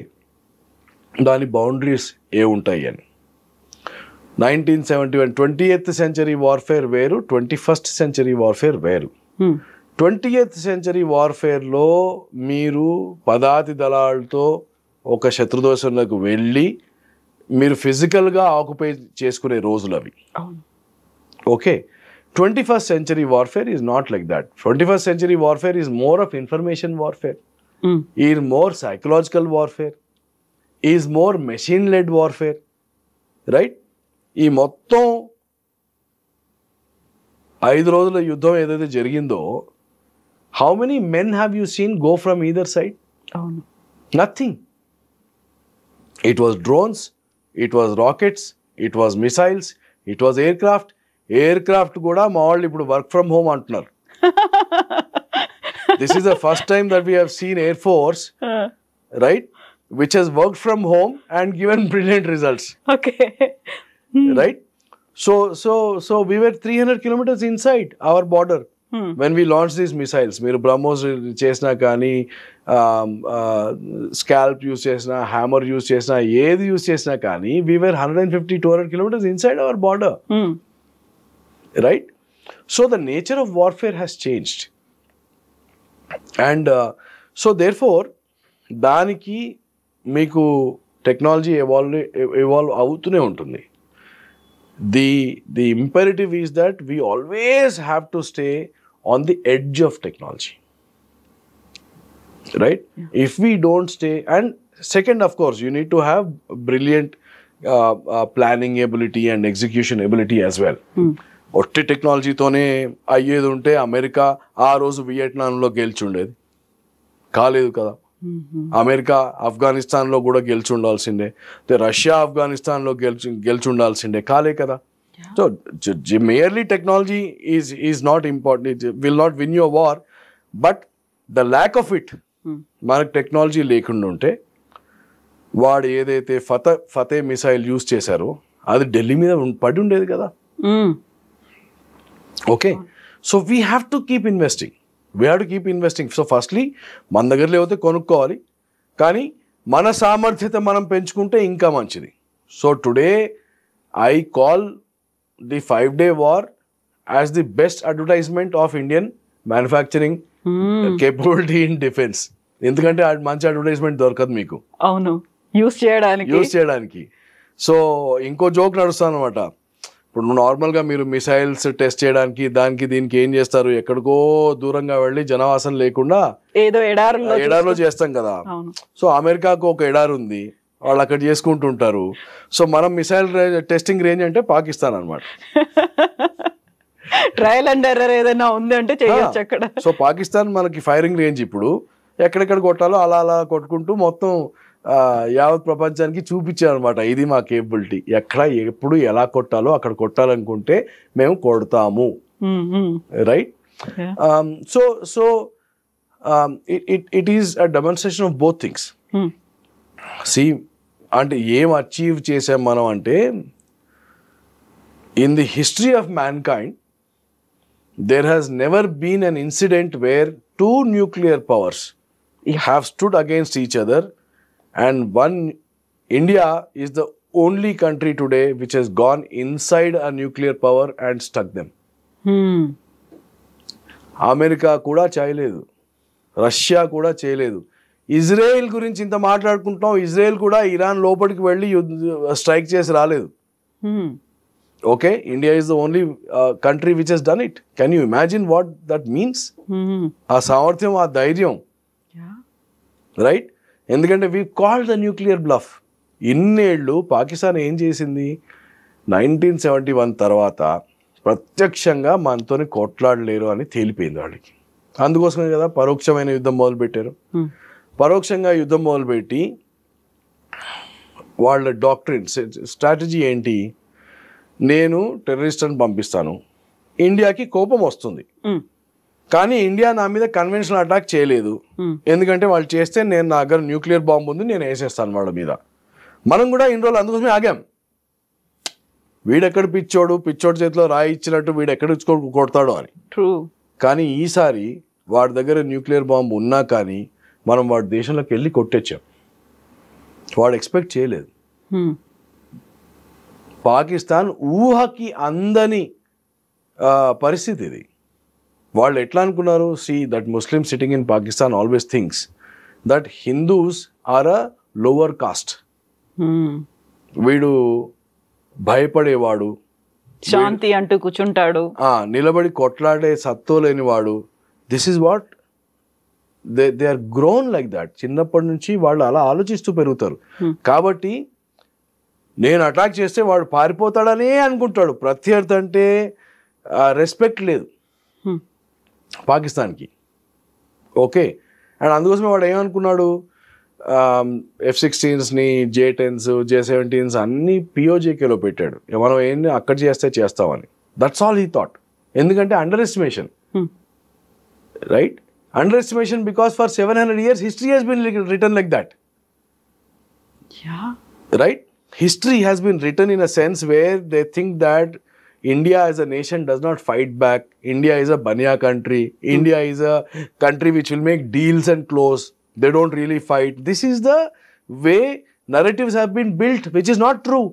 దాని బౌండరీస్ ఏ ఉంటాయి అని. 1971 20th century వార్ఫేర్ వేరు, 21st century వార్ఫేర్ వేరు. 20th century వార్ఫేర్లో మీరు పదాతి దళాలతో ఒక శత్రుదేశంలోకి వెళ్ళి మీరు ఫిజికల్గా ఆక్యుపై చేసుకునే రోజులు అవి. Okay, 21st century warfare is not like that. 21st century warfare is more of information warfare, is more psychological warfare, is more machine-led warfare, right? ఈ మొత్తం 5 రోజుల యుద్ధం ఏదైతే జరిగిందో, how many men have you seen go from either side? Nothing. It was drones, it was rockets, it was missiles, it was aircraft. Aircraft కూడా మా వాళ్ళు ఇప్పుడు వర్క్ ఫ్రమ్ హోమ్ అంటున్నారు. This is the first time that we have seen air force, right, which has worked from home and given brilliant results. Right, so we were 300 kilometers inside our border when we launched these missiles. మీరు బ్రహ్మోస్ చేసినా కానీ, scalp use చేసినా, hammer use చేసినా, ఏది use చేసినా కానీ, we were 150-200 kilometers inside our border. Right? So the nature of warfare has changed, and so therefore దానికి మీకు టెక్నాలజీ evolve అవుతూనే ఉంటుంది. The imperative is that we always have to stay on the edge of technology, right? If we don't stay, and second, of course, you need to have brilliant planning ability and execution ability as well. ఒట్టి టెక్నాలజీతోనే అయ్యేది ఉంటే America ఆ రోజు వియట్నాంలో గెలిచి ఉండేది, కాలేదు కదా. America ఆఫ్ఘనిస్తాన్లో కూడా గెలిచి ఉండాల్సిందే, రష్యా ఆఫ్ఘనిస్తాన్లో గెలిచి ఉండాల్సిందే, కాలే కదా. So merely technology is not important, will not win your war, but the lack of it. మనకు టెక్నాలజీ లేకుండా ఉంటే వాడు ఏదైతే ఫతే మిసైల్ యూజ్ చేశారో అది ఢిల్లీ మీద పడి ఉండేది కదా. Okay, so we have to keep investing. So firstly మన దగ్గర లేకపోతే కొనుక్కోవాలి, కానీ మన సామర్థ్యత మనం పెంచుకుంటే ఇంకా మంచిది. So today I call the 5-day war as the best advertisement of Indian manufacturing capability in defense. ఎందుకంటే మంచి అడ్వర్టైజ్మెంట్ దొరకదు మీకు. అవును, యూస్ చేయడానికి. సో ఇంకో జోక్ నడుస్తాను అనమాట. ఇప్పుడు నార్మల్గా మీరు మిసైల్స్ టెస్ట్ చేయడానికి దీనికి ఏం చేస్తారు, ఎక్కడికో దూరంగా వెళ్ళి జనవాసం లేకుండా ఏదో ఎడారిలో చేస్తాం కదా. సో అమెరికాకు ఒక ఎడారి ఉంది, వాళ్ళు అక్కడ చేసుకుంటుంటారు. సో మనం మిసైల్ టెస్టింగ్ రేంజ్ అంటే పాకిస్తాన్ అనమాట. ట్రయల్ అండ్ ఎర్రర్ ఏదైనా ఉంది అంటే చేయొచ్చు అక్కడ. సో పాకిస్తాన్ మనకి ఫైరింగ్ రేంజ్ ఇప్పుడు ఎక్కడెక్కడ కొట్టాలో అలా కొట్టుకుంటూ మొత్తం యావత్ ప్రపంచానికి చూపించారు అనమాట, ఇది మా కేపబిలిటీ. ఎక్కడ ఎప్పుడు ఎలా కొట్టాలో అక్కడ కొట్టాలనుకుంటే మేము కొడతాము, right? So it is a demonstration of both things. సి అంటే ఏం అచీవ్ చేసాం మనం అంటే, in the history of mankind there has never been an incident where two nuclear powers have stood against each other, and India is the only country today which has gone inside a nuclear power and stuck them. America కూడా చేయలేదు, Russia కూడా చేయలేదు. Israel గురించి ఇంత మాట్లాడుకుంటాం, Israel కూడా Iran లోపలికి వెళ్ళి స్ట్రైక్ చేసి రాలేదు. Okay, India is the only country which has done it. Can you imagine what that means? ఆ సామర్థ్యం, ఆ ధైర్యం, రైట్? ఎందుకంటే we called the nuclear bluff. ఇన్నేళ్ళు పాకిస్తాన్ ఏం చేసింది, 1971 తర్వాత ప్రత్యక్షంగా మనతోని కొట్లాడలేరు అని తేలిపోయింది వాళ్ళకి. అందుకోసమే కదా పరోక్షమైన యుద్ధం మొదలుపెట్టారు. పరోక్షంగా యుద్ధం మొదలుపెట్టి వాళ్ళ డాక్ట్రిన్ స్ట్రాటజీ ఏంటి, నేను టెర్రరిస్ట్ని పంపిస్తాను, ఇండియాకి కోపం వస్తుంది, కానీ ఇండియా నా మీద కన్వెన్షనల్ అటాక్ చేయలేదు, ఎందుకంటే వాళ్ళు చేస్తే నా దగ్గర న్యూక్లియర్ బాంబు ఉంది, నేను వేసేస్తాను వాళ్ళ మీద. మనం కూడా ఇన్ని రోజులు అందుకోసమే ఆగాం. వీడెక్కడ పిచ్చోడు చేతిలో రాయి ఇచ్చినట్టు వీడు ఎక్కడ కొడతాడో అని. కానీ ఈసారి వాడి దగ్గర న్యూక్లియర్ బాంబు ఉన్నా కానీ మనం వాడి దేశంలోకి వెళ్ళి కొట్టేచ్చాం. వాడు ఎక్స్పెక్ట్ చేయలేదు. పాకిస్తాన్ ఊహకి అందని పరిస్థితి ఇది. వాళ్ళు ఎట్లా అనుకున్నారు, see that Muslim sitting in Pakistan always thinks that Hindus are a lower caste. వీడు భయపడేవాడు, శాంతి అంటూ కూర్చుంటాడు, నిలబడి కొట్లాడే సత్తో లేనివాడు. This is what they are grown like that. చిన్నప్పటి నుంచి వాళ్ళు అలా ఆలోచిస్తూ పెరుగుతారు. కాబట్టి నేను అటాక్ చేస్తే వాడు పారిపోతాడనే అనుకుంటాడు. ప్రత్యర్థి అంటే రెస్పెక్ట్ లేదు పాకిస్తాన్కి. ఓకే, అండ్ అందుకోసమే వాడు ఏమనుకున్నాడు, F-16s, J-10s, J-17s అన్నీ POJKలో పెట్టాడు. మనం ఏంటి అక్కడ చేస్తామని. That's all he thought. ఎందుకంటే underestimation, right? Underestimation because for 700 years history has been written like that. Right? History has been written in a sense where they think that India as a nation does not fight back. India is a banya country. India is a country which will make deals and close. They don't really fight. This is the way narratives have been built, which is not true.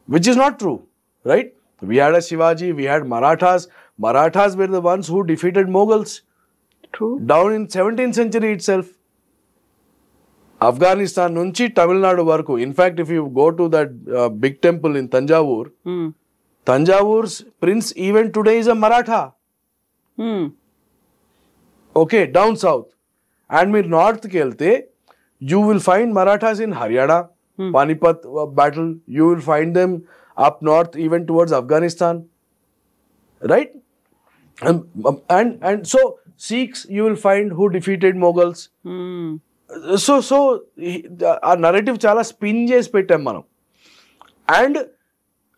Which is not true, right? We had a Shivaji, we had Marathas. Marathas were the ones who defeated Mughals. True. Down in 17th century itself. Afghanistan nunchi Tamil Nadu varaku. In fact, if you go to that big temple in Tanjavur, Tanjavur's prince even today is a Maratha. Okay, down south. And meer north ki velte, you will find Marathas in Haryana, Panipat battle. You will find them up north, even towards Afghanistan. Right? And so Sikhs you will find who defeated Mughals. So ఆ narrative చాలా spin చేసి పెట్టాం మనం. And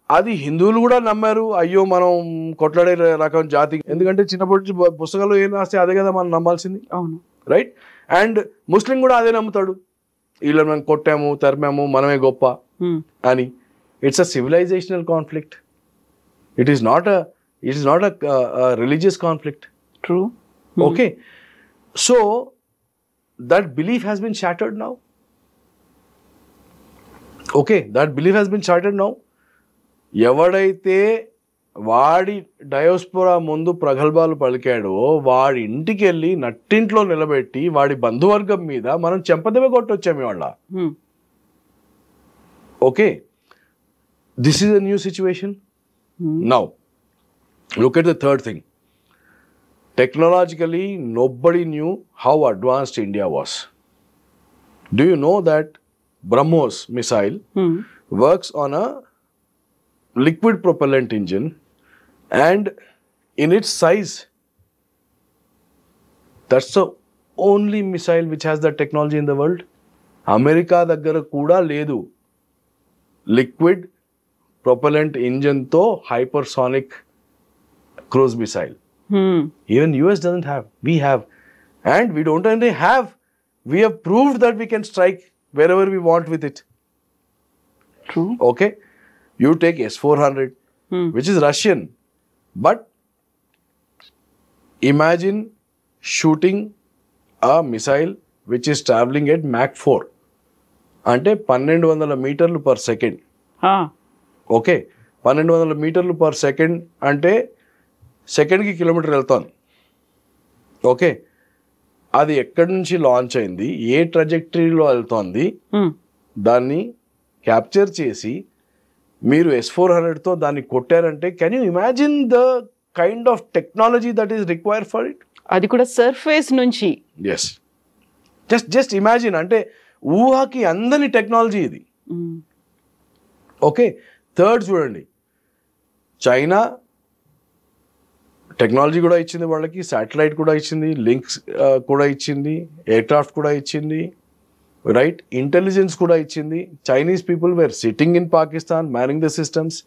అది హిందువులు కూడా నమ్మారు, అయ్యో మనం కొట్లాడే రకం జాతి, ఎందుకంటే చిన్నప్పటి పుస్తకాలు ఏం రాస్తే అదే కదా మనం నమ్మాల్సింది. అవును, రైట్. అండ్ ముస్లిం కూడా అదే నమ్ముతాడు, వీళ్ళని మనం కొట్టాము తరిమాము మనమే గొప్ప అని. It's a civilisational conflict. It is not a religious conflict. True. Okay, so that belief has been shattered now. Okay, that belief has been shattered now. ఎవడైతే వాడి డయోస్పోరా ముందు ప్రగల్భాలు పలికాడో వాడి ఇంటికి వెళ్ళి నట్టింట్లో నిలబెట్టి వాడి బంధువర్గం మీద మనం చెంపదెబ్బ కొట్టొచ్చాము ఇవాళ. Okay, this is a new situation. Now look at the third thing. Technologically, nobody knew how advanced India was. Do you know that BrahMos missile works on a liquid propellant engine, and in its size, that's the only missile which has that technology in the world. America daggara kuda ledu liquid propellant engine to hypersonic cruise missile. Even US doesn't have. We have. And we don't only have, we have proved that we can strike wherever we want with it. True. Okay. You take S-400, which is Russian. But imagine shooting a missile which is traveling at Mach 4. అంటే 1200 మీటర్లు per second. Okay, 1200 మీటర్లు per second అంటే సెకండ్కి kilometre వెళ్తాను. Okay, అది ఎక్కడి నుంచి launch అయింది, ఏ ట్రజెక్టరీలో వెళ్తోంది, దాన్ని క్యాప్చర్ చేసి మీరు S-400తో దాన్ని కొట్టారంటే can you imagine the kind of technology that is required for it. అది కూడా సర్ఫేస్ నుంచి. ఎస్, జస్ట్ ఇమాజిన్, అంటే ఊహకి అందని టెక్నాలజీ ఇది. ఓకే, థర్డ్ చూడండి, చైనా టెక్నాలజీ కూడా ఇచ్చింది వాళ్ళకి, శాటిలైట్ కూడా ఇచ్చింది, లింక్స్ కూడా ఇచ్చింది, ఎయిర్క్రాఫ్ట్ కూడా ఇచ్చింది, రైట్, ఇంటెలిజెన్స్ కూడా ఇచ్చింది. Chinese people were sitting in Pakistan manning the systems.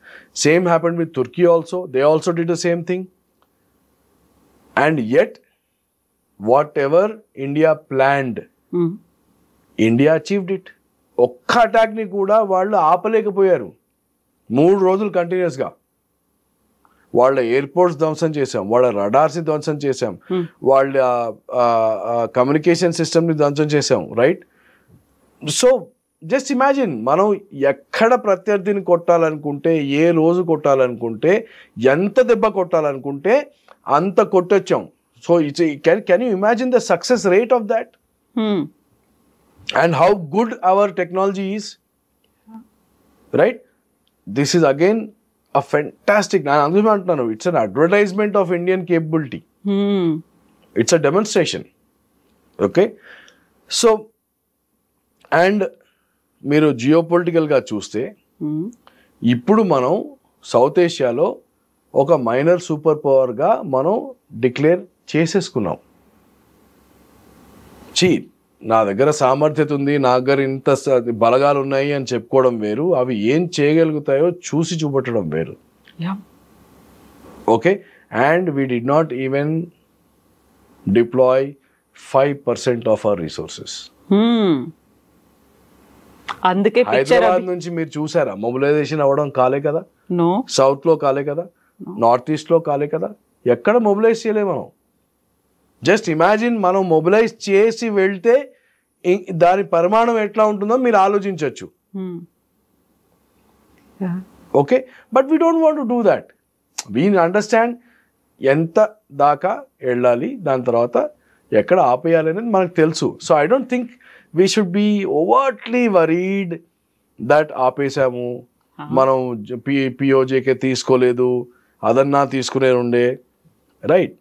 Same happened with Turkey also. They also did the same thing. And yet whatever India planned, India achieved it. ఒక్క అటాక్ని కూడా వాళ్ళు ఆపలేకపోయారు. 3 రోజులు కంటిన్యూస్గా వాళ్ళ ఎయిర్పోర్ట్స్ ధ్వంసం చేసాం, వాళ్ళ రడార్స్ని ధ్వంసం చేసాం, వాళ్ళ కమ్యూనికేషన్ సిస్టమ్ని ధ్వంసం చేసాం, రైట్. సో జస్ట్ ఇమాజిన్, మనం ఎక్కడ ప్రత్యర్థిని కొట్టాలనుకుంటే, ఏ రోజు కొట్టాలనుకుంటే, ఎంత దెబ్బ కొట్టాలనుకుంటే అంత కొట్టొచ్చాం. So it's can you imagine the success rate of that and how good our technology is, right. This is again a fantastic, నేను అందుకే అంటున్నాను, it's an advertisement of Indian capability. It's a demonstration. Okay, so and మీరు జియోపొలిటికల్గా చూస్తే ఇప్పుడు మనం south ఏషియాలో ఒక minor super పవర్గా మనం డిక్లేర్ చేసేసుకున్నాం. నా దగ్గర సామర్థ్యత ఉంది, నా దగ్గర ఇంత బలగాలు ఉన్నాయి అని చెప్పుకోవడం వేరు, అవి ఏం చేయగలుగుతాయో చూసి చూపెట్టడం వేరు. Okay, and we did not even deploy 5% of our resources. అందుకే హైదరాబాద్ నుంచి మీరు చూసారా మొబిలైజేషన్ అవ్వడం? కాలే కదా. సౌత్ లో కాలే కదా, నార్త్ ఈస్ట్ లో కాలే కదా, ఎక్కడ మొబిలైజ్ చేయలే మనం. జస్ట్ ఇమాజిన్, మనం మొబిలైజ్ చేసి వెళ్తే దాని పరిమాణం ఎట్లా ఉంటుందో మీరు ఆలోచించవచ్చు. Okay, but we don't want to do that. We understand ఎంత దాకా వెళ్ళాలి, దాని తర్వాత ఎక్కడ ఆపేయాలి అనేది మనకు తెలుసు. So I don't think we should be overtly worried that ఆపేసాము, మనం పిఓజేకే తీసుకోలేదు, అదన్నా తీసుకునే ఉండే, రైట్.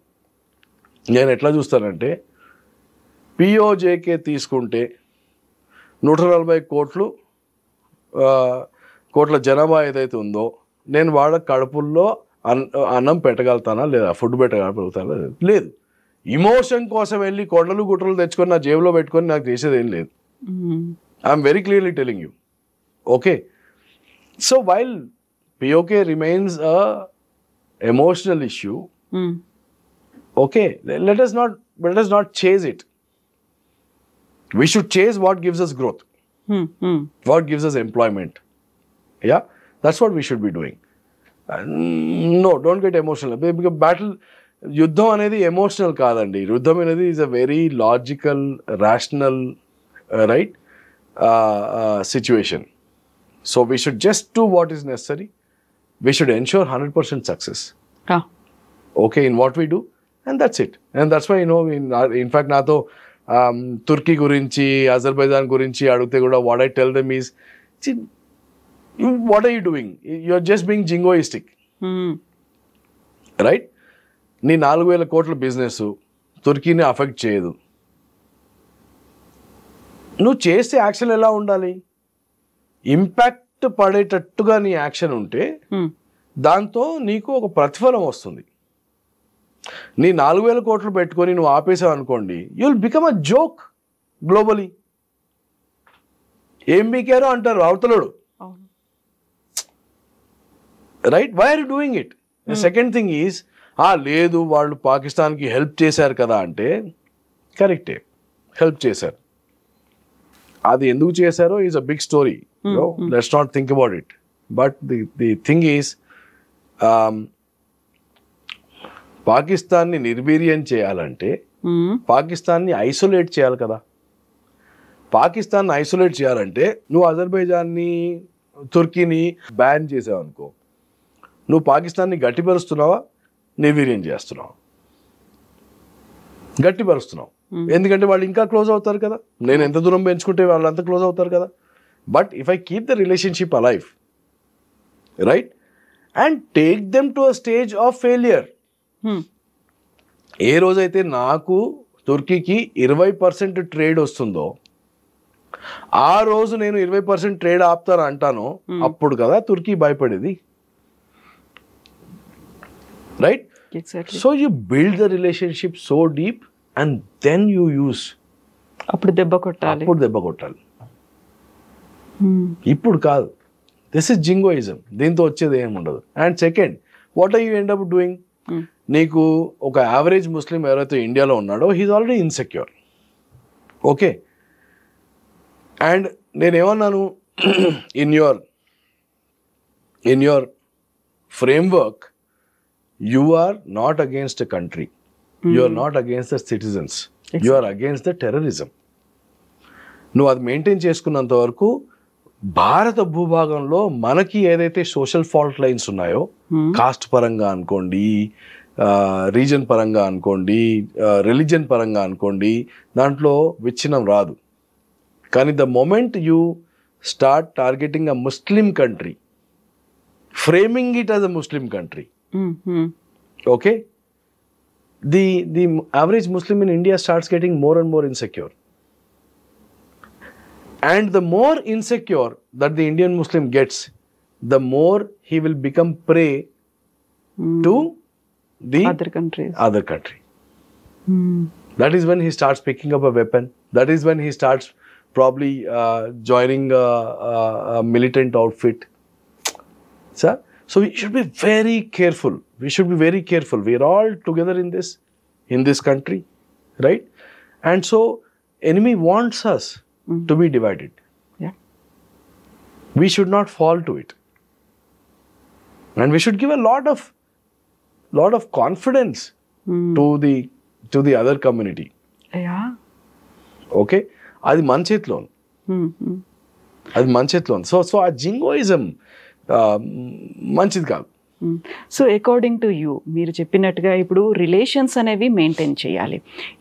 నేను ఎట్లా చూస్తానంటే, పిఓజేకే తీసుకుంటే 140 కోట్ల జనాభా ఏదైతే ఉందో, నేను వాళ్ళ కడుపుల్లో అన్నం పెట్టగలుగుతానా లేదా, ఫుడ్ పెట్టగలుగుతానా లేదు. ఇమోషన్ కోసం వెళ్ళి కొండలు గుట్టలు తెచ్చుకొని నా జేబులో పెట్టుకొని నాకు చేసేది ఏం లేదు. I'm very clearly telling you. Okay, so while POK remains a emotional issue, okay, let us not chase it. We should chase what gives us growth, what gives us employment. Yeah, that's what we should be doing. No, don't get emotional because battle యుద్ధం అనేది emotional కాదండి. యుద్ధం అనేది is a very logical, rational, right situation. So we should just do what is necessary. We should ensure 100% success. Okay, in what we do, and that's it. And that's why, in fact, nato Turkey gurinchi, Azerbaijan gurinchi adugte kuda what I tell them is, what are you doing? You're just being jingoistic. Right? నీ 4,000 కోట్ల business తుర్కీని affect చేయదు. నువ్వు చేసే action ఎలా ఉండాలి? Impact పడేటట్టుగా నీ action ఉంటే దాంతో నీకు ఒక ప్రతిఫలం వస్తుంది. నీ 4,000 కోట్లు పెట్టుకొని నువ్వు ఆపేసావు అనుకోండి, you will become a joke globally. ఏం బీకారో అంటారు అవతలడు. Right? Why are you doing it? Second thing is, లేదు వాళ్ళు పాకిస్తాన్కి హెల్ప్ చేశారు కదా అంటే కరెక్టే, హెల్ప్ చేశారు. అది ఎందుకు చేశారో is a big story. Let's not think about it. But the thing is, పాకిస్తాన్ని నిర్వీర్యం చేయాలంటే పాకిస్తాన్ని ఐసోలేట్ చేయాలి కదా. పాకిస్తాన్ని ఐసోలేట్ చేయాలంటే నువ్వు అజర్బైజాన్ని, తుర్కీని బ్యాన్ చేసావు అనుకో, నువ్వు పాకిస్తాన్ని గట్టిపరుస్తున్నావా, నిర్వీర్యం చేస్తున్నావు? గట్టిపరుస్తున్నావు. ఎందుకంటే వాళ్ళు ఇంకా క్లోజ్ అవుతారు కదా. నేను ఎంత దూరం పెంచుకుంటే వాళ్ళు అంత క్లోజ్ అవుతారు కదా. But if I keep the relationship alive, right, and take them to a stage of failure. ఏ రోజైతే నాకు తుర్కీకి 20% ట్రేడ్ వస్తుందో ఆ రోజు నేను 20% ట్రేడ్ ఆపుతాను అంటాను, అప్పుడు కదా తుర్కీ భయపడేది. Right? So you build the relationship so deep and then you use. అప్పుడు దెబ్బ కొట్టాలి. ఇప్పుడు కాదు. This is jingoism. దీంతో వచ్చేది ఏమి ఉండదు. And second, what are you end up doing? నీకు ఒక యావరేజ్ ముస్లిం ఎవరైతే ఇండియాలో ఉన్నాడో he is already insecure. Okay, and నేనేమన్నాను, in your framework you are not against a country, you are not against the citizens, you are against the terrorism. నువ్వు అది maintain చేసుకున్నంత వరకు భారత భూభాగంలో మనకి ఏదైతే సోషల్ ఫాల్ట్ లైన్స్ ఉన్నాయో, కాస్ట్ పరంగా అనుకోండి, రీజన్ పరంగా అనుకోండి, రిలీజన్ పరంగా అనుకోండి, దాంట్లో విచ్ఛిన్నం రాదు. కానీ the moment you start targeting a Muslim country, framing it as a Muslim country, okay, the average Muslim in India starts getting more and more insecure, and the more insecure that the Indian Muslim gets, the more he will become prey to the other country. That is when he starts picking up a weapon. That is when he starts probably joining a militant outfit. Sir, so we should be very careful. We are all together in this country, right? And so enemy wants us to be divided. Yeah. We should not fall to it. And we should give a lot of confidence to the other community. Yeah. Okay? అది మన చేతిలో. So ఆ జింగోయిజం మంచిది కాదు. So according to you, మీరు చెప్పినట్టుగా ఇప్పుడు relations అనేవి మెయింటైన్ చేయాలి.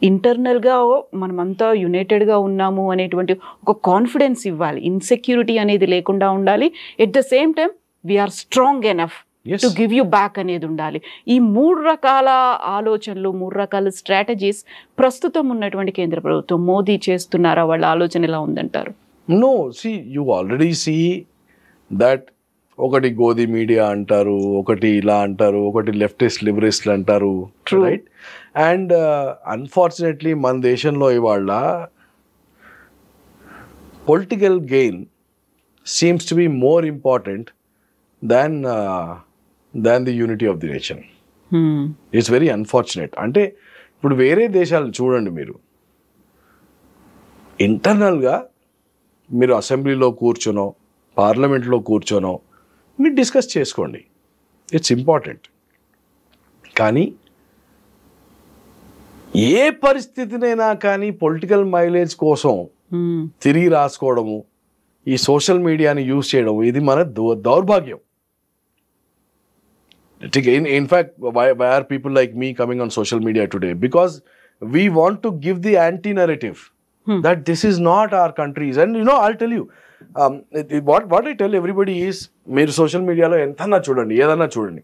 ఇంటర్నల్గా మనమంతా యునైటెడ్గా ఉన్నాము అనేటువంటి ఒక కాన్ఫిడెన్స్ ఇవ్వాలి. ఇన్సెక్యూరిటీ అనేది లేకుండా ఉండాలి. At the same time we are strong enough to give you back అనేది ఉండాలి. ఈ 3 రకాల ఆలోచనలు, 3 రకాల స్ట్రాటజీస్ ప్రస్తుతం ఉన్నటువంటి కేంద్ర ప్రభుత్వం మోదీ చేస్తున్నారా? వాళ్ళ ఆలోచన ఎలా ఉందంటారు? No, see, you already see that ఒకటి గోధి మీడియా అంటారు, ఒకటి ఇలా అంటారు, ఒకటి లెఫ్టిస్ట్ లిబరిస్ట్లు అంటారు, రైట్? అండ్ అన్ఫార్చునేట్లీ మన దేశంలో ఇవాళ political gain seems to be more important than the unity of the nation. It's very unfortunate. అంటే ఇప్పుడు వేరే దేశాలు చూడండి, మీరు ఇంటర్నల్గా మీరు అసెంబ్లీలో కూర్చొనో పార్లమెంట్లో కూర్చొనో మీరు డిస్కస్ చేసుకోండి, ఇట్స్ ఇంపార్టెంట్. కానీ ఏ పరిస్థితినైనా కానీ పొలిటికల్ మైలేజ్ కోసం తిరిగి రాసుకోవడము, ఈ సోషల్ మీడియాని యూజ్ చేయడం, ఇది మన దౌర్భాగ్యం. In fact, why are people like me coming on social media today? Because we want to give the anti-narrative that this is not our countries. And you know, I'll tell you, what I tell everybody is, మీరు social మీడియాలో ఎంతన్నా చూడండి, ఏదన్నా చూడండి,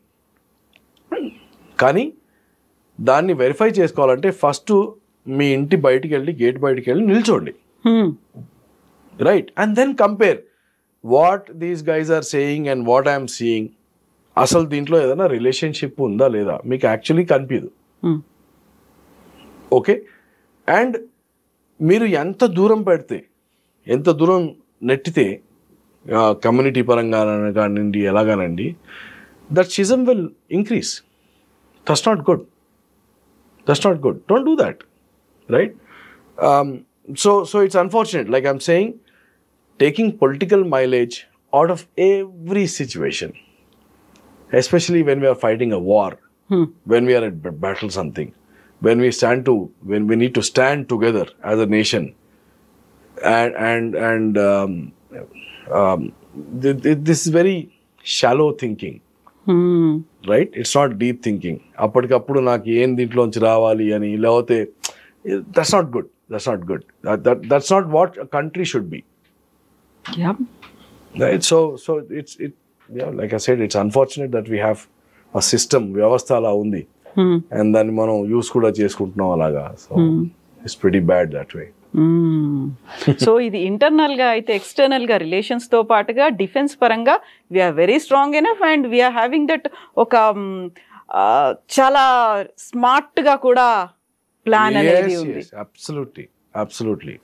కానీ దాన్ని verify చేసుకోవాలంటే first మీ ఇంటి బయటికి వెళ్ళి, గేట్ బయటికి వెళ్ళి నిల్చోండి, right? And then compare what these guys are saying and what I am seeing. అసలు దీంట్లో ఏదైనా రిలేషన్షిప్ ఉందా లేదా మీకు యాక్చువల్లీ కనిపించదు. ఓకే, అండ్ మీరు ఎంత దూరం పెడితే, ఎంత దూరం నెట్టితే కమ్యూనిటీ పరంగా కానివ్వండి, ఎలాగానండి, that schism will increase. That's not good, that's not good. Don't do that, right? So it's unfortunate, like I'm saying, taking political mileage out of every situation, especially when we are fighting a war, when we are at battle something, when we need to stand together as a nation, and this is very shallow thinking, right? It's not deep thinking. అప్పటికప్పుడు నాకు ఏం దీంట్లోంచి రావాలి అని, లేకపోతే that's not good. That's not good. That's not what a country should be. Yeah. Right. So yeah, like I said, it's unfortunate that we have a system, వ్యవస్థ అలా ఉంది, and దాన్ని మనం యూస్ కూడా చేసుకుంటున్నాం అలాగా. So it's pretty bad that way. So ఇది internal గా అయితే, ఎక్స్టర్నల్ గా రిలేషన్స్ తో పాటుగా డిఫెన్స్ పరంగా we are very strong enough, and we are having that ఒక చాలా స్మార్ట్ గా కూడా ప్లాన్ అనేది ఉంది. Absolutely.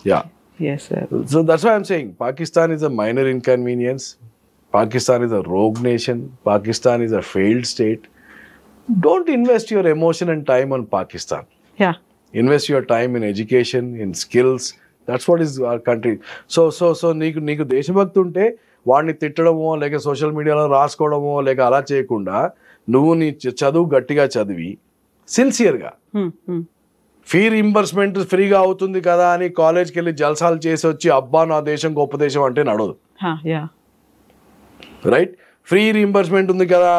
Yeah. Yes, sir. So that's why I'm saying Pakistan is a minor inconvenience. Pakistan is a rogue nation. Pakistan is a failed state. Don't invest your emotion and time on Pakistan. Yeah. Invest your time in education, in skills. That's what is our country. So నీకు దేశభక్తి ఉంటే వాడిని తిట్టడమో, లేక social మీడియాలో రాసుకోవడమో, లేక అలా చేయకుండా నువ్వు నీ చదువు గట్టిగా చదివి సిన్సియర్గా, ఫీ రీంబర్స్మెంట్ ఫ్రీగా అవుతుంది కదా అని కాలేజ్కి వెళ్ళి జల్సాలు చేసి వచ్చి అబ్బా నా దేశం గొప్ప దేశం అంటే నడవదు, రైట్? ఫ్రీ రీంబర్స్మెంట్ ఉంది కదా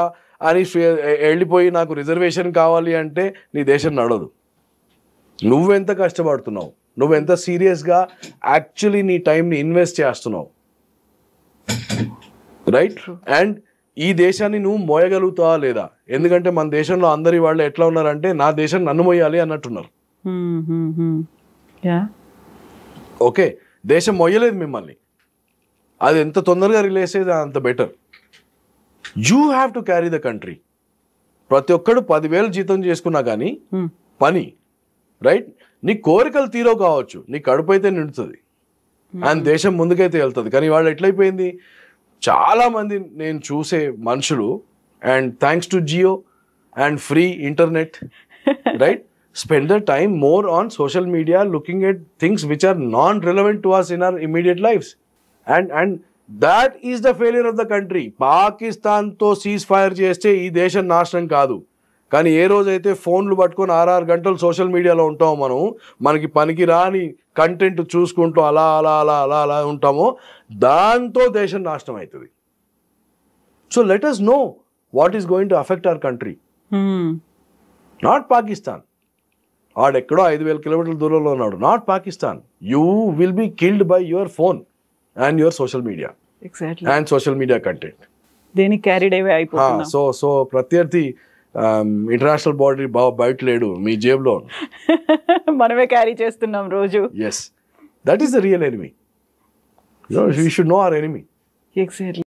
అని వెళ్ళిపోయి నాకు రిజర్వేషన్ కావాలి అంటే నీ దేశం నడవదు. నువ్వెంత కష్టపడుతున్నావు, నువ్వెంత సీరియస్గా యాక్చువల్లీ నీ టైంని ఇన్వెస్ట్ చేస్తున్నావు, రైట్? అండ్ ఈ దేశాన్ని నువ్వు మోయగలుగుతావా లేదా? ఎందుకంటే మన దేశంలో అందరి వాళ్ళు ఎట్లా ఉన్నారంటే నా దేశం నన్ను మోయాలి అన్నట్టున్నారు. ఓకే, దేశం మొయ్యలేదు మిమ్మల్ని, అది ఎంత తొందరగా రిలీజ్ అయితే అంత better. You have to carry the country. ప్రతి ఒక్కడు 10,000 జీతం చేసుకున్నా కానీ పని, రైట్? నీ కోరికలు తీరో కావచ్చు, నీ కడుపు అయితే నిండుతుంది అండ్ దేశం ముందుకైతే వెళ్తుంది. కానీ వాళ్ళు ఎట్లయిపోయింది, చాలా మంది నేను చూసే మనుషులు, and thanks to Jio and free internet, right, spend the time more on social media looking at things which are non-relevant to us in our immediate lives, and that is the failure of the country. Pakistan to cease fire చేస్తే ఈ దేశం నాశనం కాదు. కానీ ఏ రోజైతే ఫోన్లు పట్టుకొని 6 గంటలు సోషల్ మీడియాలో ఉంటామో, మనకి పనికి రాని కంటెంట్ చూసుకుంటూ అలా అలా అలా అలా అలా ఉంటామో, దాంతో దేశం నాశనం అవుతుంది. So let us know what is going to affect our country, not Pakistan. ఆడెక్కడో 5,000 కిలోమీటర్ల దూరంలో ఉన్నాడు, not Pakistan. You will be killed by your phone and your social media and social media content. దేనికి క్యారీడ్ అవే అయిపోతున్నా. So ప్రత్యర్థి international body బయట లేడు, మీ జేబులో మనమే క్యారీ చేస్తున్నాం రోజు. Yes, that is the real enemy. You should know our enemy. Exactly.